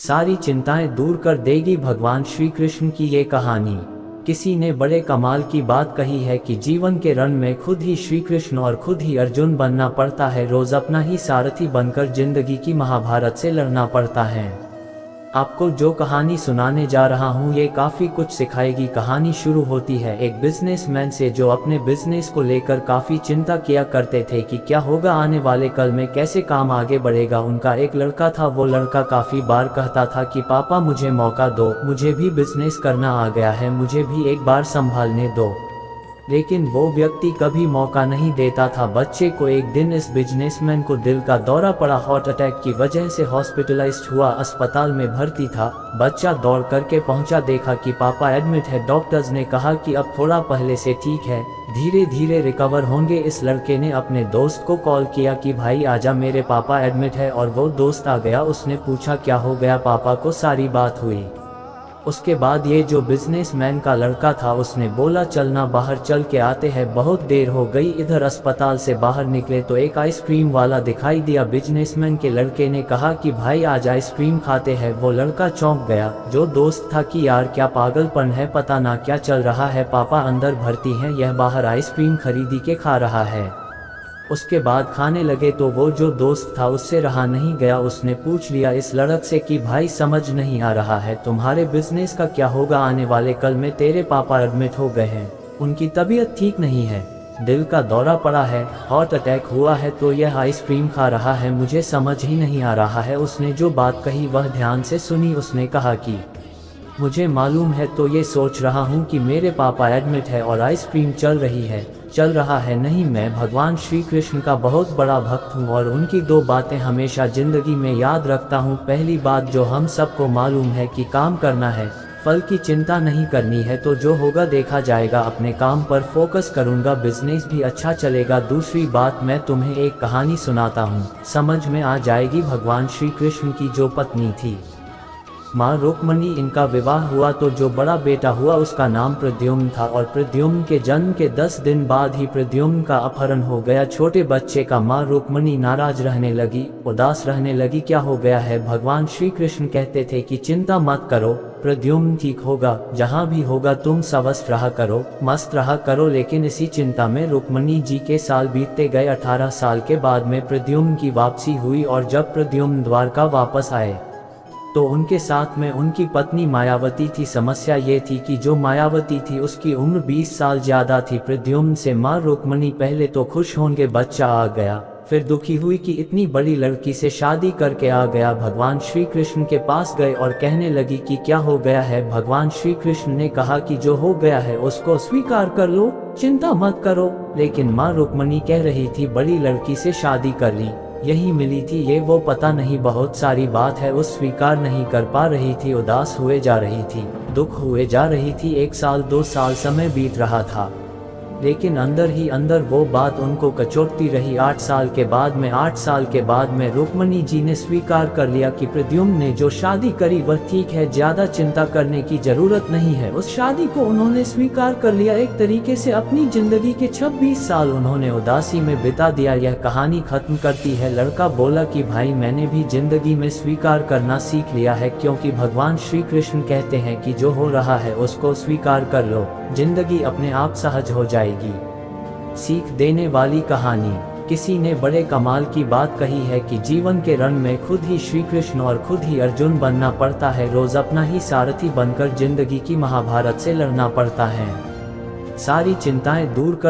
सारी चिंताएं दूर कर देगी भगवान श्री कृष्ण की ये कहानी। किसी ने बड़े कमाल की बात कही है कि जीवन के रण में खुद ही श्री कृष्ण और खुद ही अर्जुन बनना पड़ता है। रोज अपना ही सारथी बनकर जिंदगी की महाभारत से लड़ना पड़ता है। आपको जो कहानी सुनाने जा रहा हूँ ये काफ़ी कुछ सिखाएगी। कहानी शुरू होती है एक बिजनेसमैन से जो अपने बिजनेस को लेकर काफ़ी चिंता किया करते थे कि क्या होगा आने वाले कल में, कैसे काम आगे बढ़ेगा। उनका एक लड़का था, वो लड़का काफ़ी बार कहता था कि पापा मुझे मौका दो, मुझे भी बिजनेस करना आ गया है, मुझे भी एक बार संभालने दो। लेकिन वो व्यक्ति कभी मौका नहीं देता था बच्चे को। एक दिन इस बिजनेसमैन को दिल का दौरा पड़ा, हार्ट अटैक की वजह से हॉस्पिटलाइज्ड हुआ, अस्पताल में भर्ती था। बच्चा दौड़ करके पहुंचा, देखा कि पापा एडमिट है। डॉक्टर्स ने कहा कि अब थोड़ा पहले से ठीक है, धीरे धीरे रिकवर होंगे। इस लड़के ने अपने दोस्त को कॉल किया कि भाई आजा, मेरे पापा एडमिट है। और वो दोस्त आ गया। उसने पूछा क्या हो गया पापा को, सारी बात हुई। उसके बाद ये जो बिजनेसमैन का लड़का था उसने बोला चलना बाहर चल के आते हैं, बहुत देर हो गई। इधर अस्पताल से बाहर निकले तो एक आइसक्रीम वाला दिखाई दिया। बिजनेसमैन के लड़के ने कहा कि भाई आज आइसक्रीम खाते हैं। वो लड़का चौंक गया। जो दोस्त था कि यार क्या पागलपन है, पता ना क्या चल रहा है, पापा अंदर भर्ती हैं, यह बाहर आइसक्रीम खरीदी के खा रहा है। उसके बाद खाने लगे तो वो जो दोस्त था उससे रहा नहीं गया। उसने पूछ लिया इस लड़क से कि भाई समझ नहीं आ रहा है तुम्हारे बिजनेस का क्या होगा आने वाले कल में, तेरे पापा एडमिट हो गए हैं, उनकी तबीयत ठीक नहीं है, दिल का दौरा पड़ा है, हार्ट अटैक हुआ है, तो यह आइसक्रीम खा रहा है, मुझे समझ ही नहीं आ रहा है। उसने जो बात कही वह ध्यान से सुनी। उसने कहा कि मुझे मालूम है, तो ये सोच रहा हूँ कि मेरे पापा एडमिट है और आइसक्रीम चल रहा है नहीं। मैं भगवान श्री कृष्ण का बहुत बड़ा भक्त हूँ और उनकी दो बातें हमेशा जिंदगी में याद रखता हूँ। पहली बात जो हम सबको मालूम है कि काम करना है, फल की चिंता नहीं करनी है, तो जो होगा देखा जाएगा, अपने काम पर फोकस करूँगा, बिजनेस भी अच्छा चलेगा। दूसरी बात, मैं तुम्हें एक कहानी सुनाता हूँ, समझ में आ जाएगी। भगवान श्री कृष्ण की जो पत्नी थी माँ रुक्मणी, इनका विवाह हुआ तो जो बड़ा बेटा हुआ उसका नाम प्रद्युम्न था। और प्रद्युम्न के जन्म के 10 दिन बाद ही प्रद्युम्न का अपहरण हो गया। छोटे बच्चे का माँ रुक्मणी नाराज रहने लगी, उदास रहने लगी, क्या हो गया है। भगवान श्री कृष्ण कहते थे कि चिंता मत करो, प्रद्युम्न ठीक होगा, जहाँ भी होगा तुम स्वस्थ रहा करो, मस्त रहा करो। लेकिन इसी चिंता में रुक्मणी जी के साल बीतते गए। 18 साल के बाद में प्रद्युम्न की वापसी हुई और जब प्रद्युम्न द्वारका वापस आए तो उनके साथ में उनकी पत्नी मायावती थी। समस्या ये थी कि जो मायावती थी उसकी उम्र 20 साल ज्यादा थी प्रद्युम्न से। माँ रुक्मणी पहले तो खुश होंगे बच्चा आ गया, फिर दुखी हुई कि इतनी बड़ी लड़की से शादी करके आ गया। भगवान श्री कृष्ण के पास गए और कहने लगी कि क्या हो गया है। भगवान श्री कृष्ण ने कहा कि जो हो गया है उसको स्वीकार कर लो, चिंता मत करो। लेकिन माँ रुक्मणी कह रही थी बड़ी लड़की से शादी कर ली, यही मिली थी, ये वो पता नहीं, बहुत सारी बात है, उस स्वीकार नहीं कर पा रही थी, उदास हुए जा रही थी, दुख हुए जा रही थी। 1 साल 2 साल समय बीत रहा था, लेकिन अंदर ही अंदर वो बात उनको कचोटती रही। 8 साल के बाद में रुक्मणी जी ने स्वीकार कर लिया कि प्रद्युम्न ने जो शादी करी वह ठीक है, ज्यादा चिंता करने की जरूरत नहीं है। उस शादी को उन्होंने स्वीकार कर लिया। एक तरीके से अपनी जिंदगी के 26 साल उन्होंने उदासी में बिता दिया। यह कहानी खत्म करती है। लड़का बोला कि भाई मैंने भी जिंदगी में स्वीकार करना सीख लिया है, क्योंकि भगवान श्री कृष्ण कहते हैं कि जो हो रहा है उसको स्वीकार कर लो, जिंदगी अपने आप सहज हो जाएगी। सीख देने वाली कहानी। किसी ने बड़े कमाल की बात कही है कि जीवन के रण में खुद ही श्री कृष्ण और खुद ही अर्जुन बनना पड़ता है। रोज अपना ही सारथी बनकर जिंदगी की महाभारत से लड़ना पड़ता है। सारी चिंताएं दूर कर